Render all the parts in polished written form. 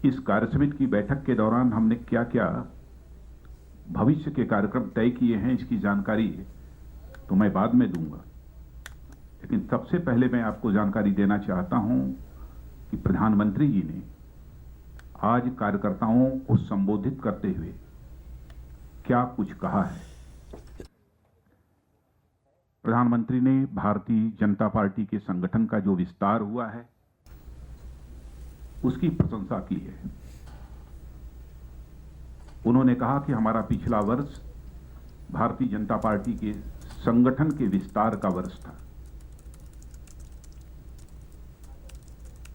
इस कार्य समिति की बैठक के दौरान हमने क्या क्या भविष्य के कार्यक्रम तय किए हैं, इसकी जानकारी तो मैं बाद में दूंगा, लेकिन सबसे पहले मैं आपको जानकारी देना चाहता हूं कि प्रधानमंत्री जी ने आज कार्यकर्ताओं को संबोधित करते हुए क्या कुछ कहा है। प्रधानमंत्री ने भारतीय जनता पार्टी के संगठन का जो विस्तार हुआ है उसकी प्रशंसा की है। उन्होंने कहा कि हमारा पिछला वर्ष भारतीय जनता पार्टी के संगठन के विस्तार का वर्ष था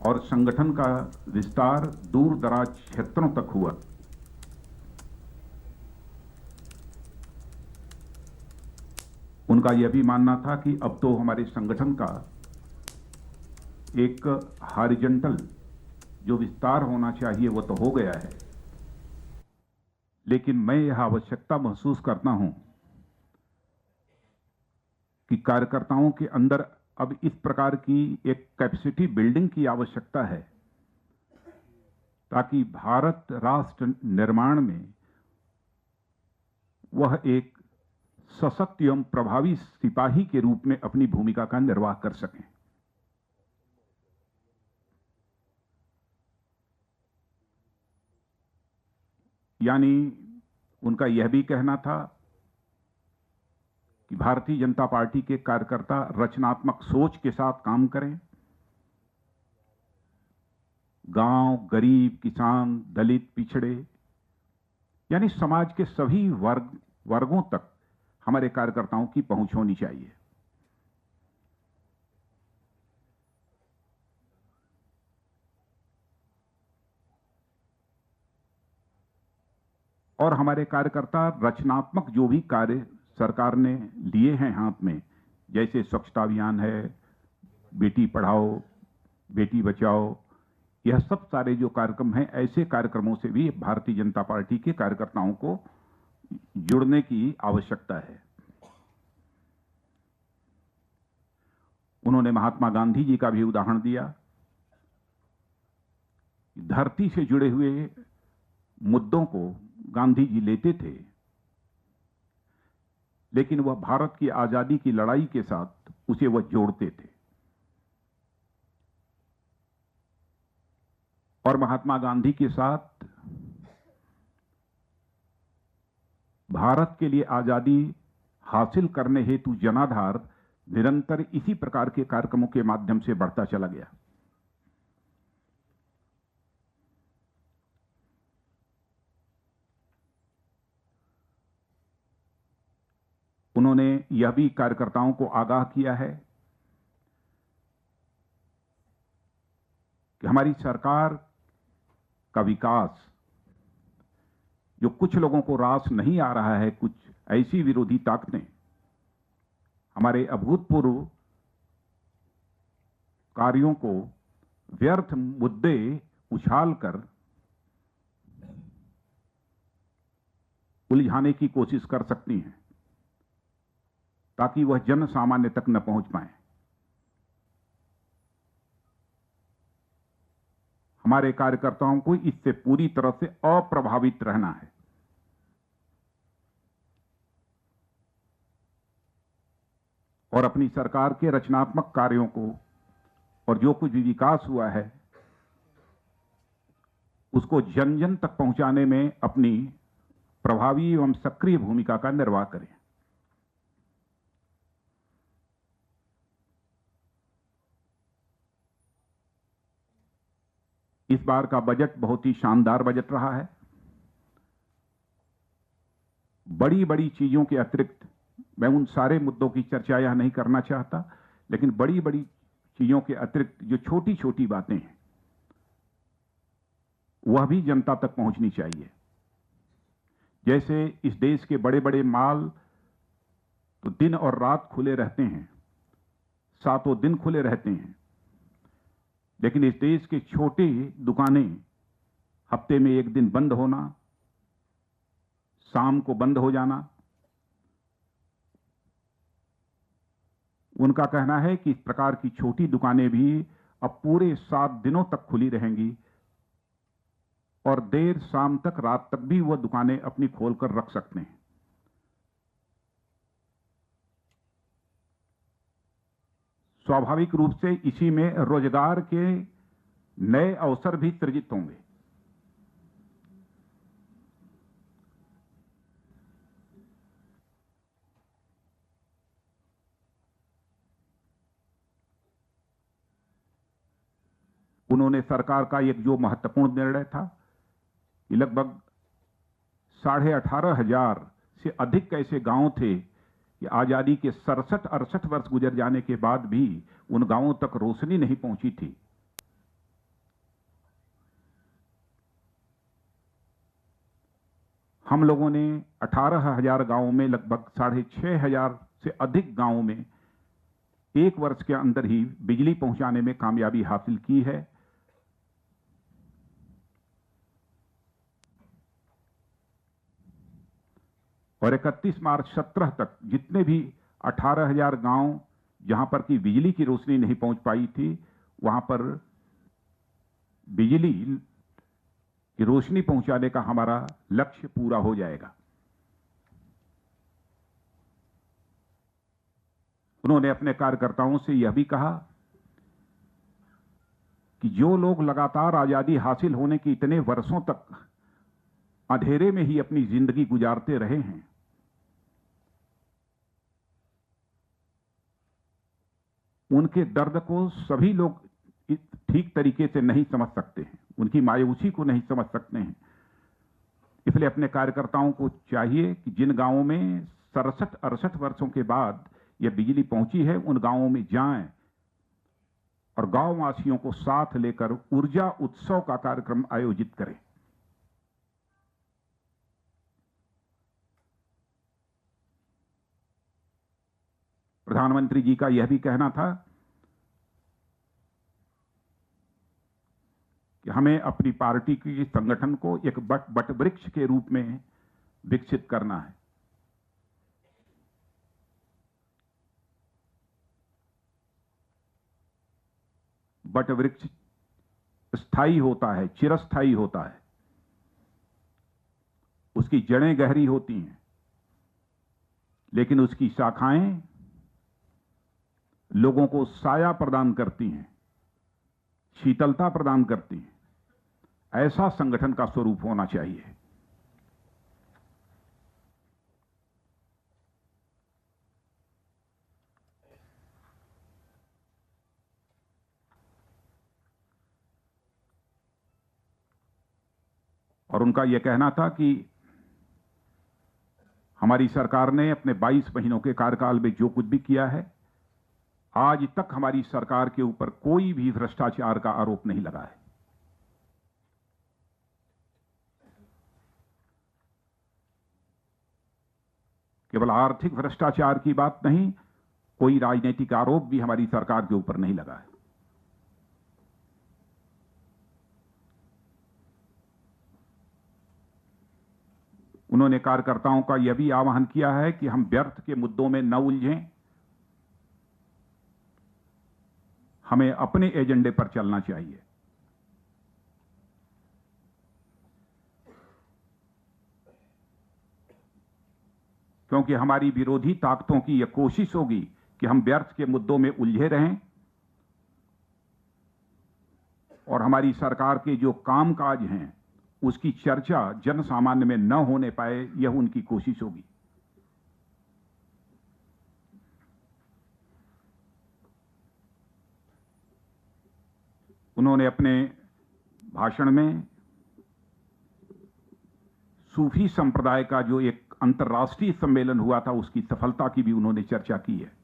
और संगठन का विस्तार दूर दराज क्षेत्रों तक हुआ। उनका यह भी मानना था कि अब तो हमारे संगठन का एक हॉरिजॉन्टल जो विस्तार होना चाहिए वो तो हो गया है, लेकिन मैं यह आवश्यकता महसूस करता हूं कि कार्यकर्ताओं के अंदर अब इस प्रकार की एक कैपेसिटी बिल्डिंग की आवश्यकता है ताकि भारत राष्ट्र निर्माण में वह एक सशक्त एवं प्रभावी सिपाही के रूप में अपनी भूमिका का निर्वाह कर सकें। यानी उनका यह भी कहना था कि भारतीय जनता पार्टी के कार्यकर्ता रचनात्मक सोच के साथ काम करें, गांव, गरीब, किसान, दलित, पिछड़े यानी समाज के सभी वर्गों तक हमारे कार्यकर्ताओं की पहुंच होनी चाहिए। और हमारे कार्यकर्ता रचनात्मक जो भी कार्य सरकार ने लिए हैं हाथ में, जैसे स्वच्छता अभियान है, बेटी पढ़ाओ, बेटी बचाओ, यह सब सारे जो कार्यक्रम हैं, ऐसे कार्यक्रमों से भी भारतीय जनता पार्टी के कार्यकर्ताओं को जुड़ने की आवश्यकता है। उन्होंने महात्मा गांधी जी का भी उदाहरण दिया। धरती से जुड़े हुए मुद्दों को गांधी जी लेते थे, लेकिन वह भारत की आजादी की लड़ाई के साथ उसे वह जोड़ते थे। और महात्मा गांधी के साथ भारत के लिए आजादी हासिल करने हेतु जनाधार निरंतर इसी प्रकार के कार्यक्रमों के माध्यम से बढ़ता चला गया। उन्होंने यह भी कार्यकर्ताओं को आगाह किया है कि हमारी सरकार का विकास जो कुछ लोगों को रास नहीं आ रहा है, कुछ ऐसी विरोधी ताकतें हमारे अभूतपूर्व कार्यों को व्यर्थ मुद्दे उछालकर उलझाने की कोशिश कर सकती हैं ताकि वह जन सामान्य तक न पहुंच पाए। हमारे कार्यकर्ताओं को इससे पूरी तरह से अप्रभावित रहना है। और अपनी सरकार के रचनात्मक कार्यों को और जो कुछ भी विकास हुआ है उसको जन जन तक पहुंचाने में अपनी प्रभावी एवं सक्रिय भूमिका का निर्वाह करें। इस बार का बजट बहुत ही शानदार बजट रहा है। बड़ी बड़ी चीजों के अतिरिक्त, मैं उन सारे मुद्दों की चर्चा यह नहीं करना चाहता, लेकिन बड़ी बड़ी चीजों के अतिरिक्त जो छोटी छोटी बातें हैं वह भी जनता तक पहुंचनी चाहिए। जैसे इस देश के बड़े बड़े मॉल तो दिन और रात खुले रहते हैं, सातों दिन खुले रहते हैं, लेकिन इस देश के छोटे दुकानें हफ्ते में एक दिन बंद होना, शाम को बंद हो जाना, उनका कहना है कि इस प्रकार की छोटी दुकानें भी अब पूरे 7 दिनों तक खुली रहेंगी और देर शाम तक, रात तक भी वह दुकानें अपनी खोलकर रख सकते हैं। स्वाभाविक रूप से इसी में रोजगार के नए अवसर भी सृजित होंगे। उन्होंने सरकार का एक जो महत्वपूर्ण निर्णय था कि लगभग 18,500 से अधिक ऐसे गांव थे कि आजादी के 67-68 वर्ष गुजर जाने के बाद भी उन गांवों तक रोशनी नहीं पहुंची थी। हम लोगों ने 18,000 गांवों में लगभग 6,500 से अधिक गांवों में 1 वर्ष के अंदर ही बिजली पहुंचाने में कामयाबी हासिल की है। और 31 मार्च 17 तक जितने भी 18,000 गांव जहां पर की बिजली की रोशनी नहीं पहुंच पाई थी, वहां पर बिजली की रोशनी पहुंचाने का हमारा लक्ष्य पूरा हो जाएगा। उन्होंने अपने कार्यकर्ताओं से यह भी कहा कि जो लोग लगातार आजादी हासिल होने के इतने वर्षों तक अंधेरे में ही अपनी जिंदगी गुजारते रहे हैं, उनके दर्द को सभी लोग ठीक तरीके से नहीं समझ सकते हैं, उनकी मायूसी को नहीं समझ सकते हैं। इसलिए अपने कार्यकर्ताओं को चाहिए कि जिन गांवों में 67-68 वर्षों के बाद यह बिजली पहुंची है, उन गांवों में जाएं और गांव वासियों को साथ लेकर ऊर्जा उत्सव का कार्यक्रम आयोजित करें। प्रधानमंत्री जी का यह भी कहना था कि हमें अपनी पार्टी के संगठन को एक बट वृक्ष के रूप में विकसित करना है। बट वृक्ष स्थायी होता है, चिरस्थायी होता है, उसकी जड़ें गहरी होती हैं, लेकिन उसकी शाखाएं लोगों को साया प्रदान करती हैं, शीतलता प्रदान करती हैं। ऐसा संगठन का स्वरूप होना चाहिए। और उनका यह कहना था कि हमारी सरकार ने अपने 22 महीनों के कार्यकाल में जो कुछ भी किया है, आज तक हमारी सरकार के ऊपर कोई भी भ्रष्टाचार का आरोप नहीं लगा है। केवल आर्थिक भ्रष्टाचार की बात नहीं, कोई राजनीतिक आरोप भी हमारी सरकार के ऊपर नहीं लगा है। उन्होंने कार्यकर्ताओं का यह भी आह्वान किया है कि हम व्यर्थ के मुद्दों में न उलझें, हमें अपने एजेंडे पर चलना चाहिए। क्योंकि हमारी विरोधी ताकतों की यह कोशिश होगी कि हम व्यर्थ के मुद्दों में उलझे रहें और हमारी सरकार के जो कामकाज हैं उसकी चर्चा जन सामान्य में न होने पाए, यह उनकी कोशिश होगी। उन्होंने अपने भाषण में सूफी संप्रदाय का जो एक अंतर्राष्ट्रीय सम्मेलन हुआ था, उसकी सफलता की भी उन्होंने चर्चा की है।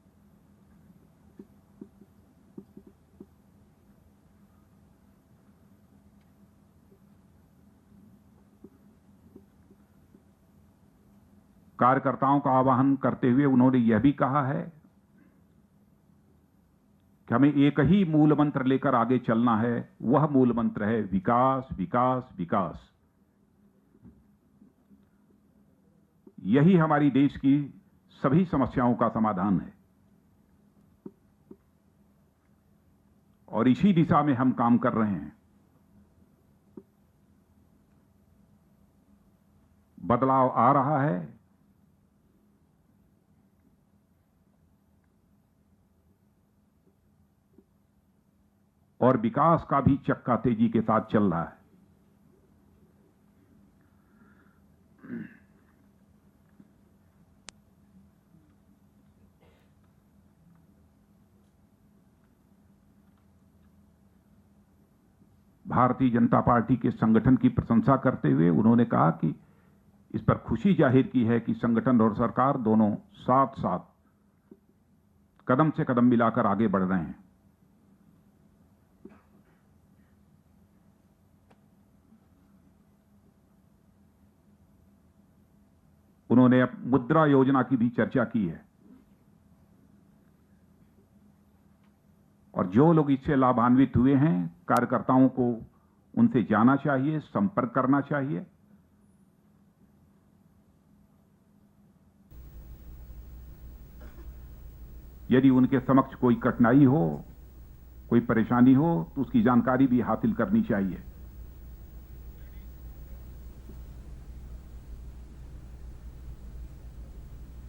कार्यकर्ताओं का आह्वान करते हुए उन्होंने यह भी कहा है कि हमें एक ही मूल मंत्र लेकर आगे चलना है। वह मूल मंत्र है विकास, विकास, विकास। यही हमारी देश की सभी समस्याओं का समाधान है और इसी दिशा में हम काम कर रहे हैं। बदलाव आ रहा है। और विकास का भी चक्का तेजी के साथ चल रहा है। भारतीय जनता पार्टी के संगठन की प्रशंसा करते हुए उन्होंने कहा कि इस पर खुशी जाहिर की है कि संगठन और सरकार दोनों साथ साथ कदम से कदम मिलाकर आगे बढ़ रहे हैं। उन्होंने अब मुद्रा योजना की भी चर्चा की है और जो लोग इससे लाभान्वित हुए हैं, कार्यकर्ताओं को उनसे जाना चाहिए, संपर्क करना चाहिए। यदि उनके समक्ष कोई कठिनाई हो, कोई परेशानी हो, तो उसकी जानकारी भी हासिल करनी चाहिए।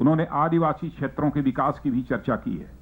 उन्होंने आदिवासी क्षेत्रों के विकास की भी चर्चा की है।